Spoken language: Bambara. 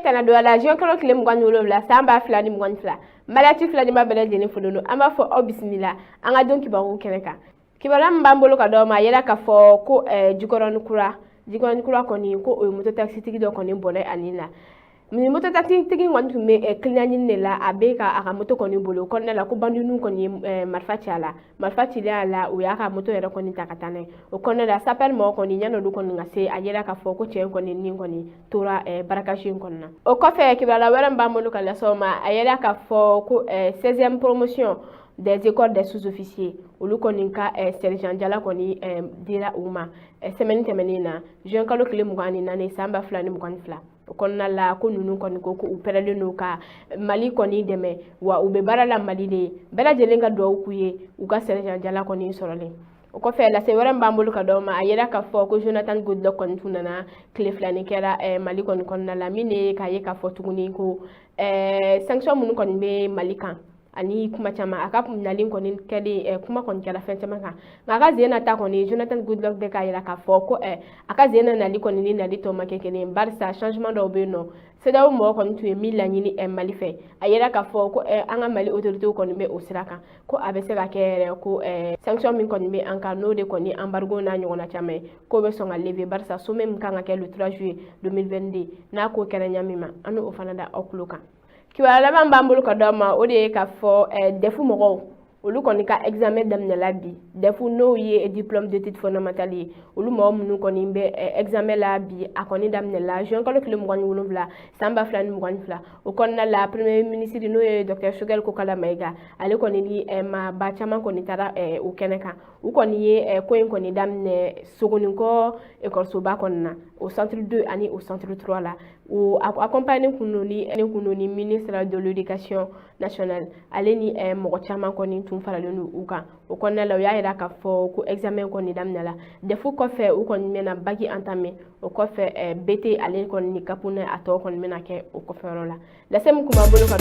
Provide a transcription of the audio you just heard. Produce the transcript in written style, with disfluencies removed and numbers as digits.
tana do la jon kalo kile mugwan wolowla samba fila ni mugwan fila malati fila ni mabele jeni fulono amba fo o bismillah anga don kibaru keneka kibara mbambolo ka do ma yela ka fo ko jikoron kura koni ko o moto taxi tigi do koni bole anina mi moto taxi tigi wantu me client ne la abeka aka moto koni bolo konna la ko bandunu koni marfati la o ya ka moto era koni takatane o konna la sapel mo koni nyano du koni ngase ayela ka fo ko chen koni ni koni tora barakashin konna o ko fe kibara wala mbambolo ka la soma ayela ka fo ko 16e promotion des écoles des sous-officiers olu koni ka sergent jala koni dira uma semaine temenina jean kalo kile mugani nane samba fla ni mugani fla konna la ko nunu koni ko uperele no ka mali koni deme wa ube barala mali de bela jelenga do kuye uga sergent jala koni sorole ko fe la se wara mbambulu ka do ma ayera ka fo ko Jonathan Goodluck koni tunana kile fla ni kera mali koni konna la mine ka ye ka fo tuguni ko sanction munu koni be mali kan ani kuma chama akap nalin koni kedi kuma koni kala fen chama kan ngaka zena ta koni Jonathan Goodluck be ka yira ka fo ko aka zena nali koni ni nali to make kene barsa changement do be no seda mo koni tu mila nyini mali fe ayira ka fo ko anga mali autorité koni be osiraka ko abese ka kere ko sanction min koni be anka no de koni embargo na nyona chama ko be songa lever barsa so même kanga ke le 3 juillet 2022 na ko kere nyamima anu ofanada okluka kiwala bambambulu ka doma o de ka fo defu mogo olu koni ka examen damne la bi defu no ye diplôme d'études fondamentales olu mo munu koni be examen la bi akoni damne la jean kalo kile mugwan wuluvla samba flan mugwan fla o konna la premier ministre no ye Dr Shogel ko kala maiga ale koni ni ma ba chama koni tara o keneka u koni ye ko en koni damne sogoni ko école soba konna au centre 2 ani au centre 3 la ou accompagner kunoni ministre de l'éducation nationale ale ni mo chama koni tum faralenu uka o konna la ya ira ka fo ko examen koni damnala defu ko fe u koni mena bagi entamé o ko fe bt ale koni kapuna ato koni mena ke o ko fe rola la sem kuma bolo ka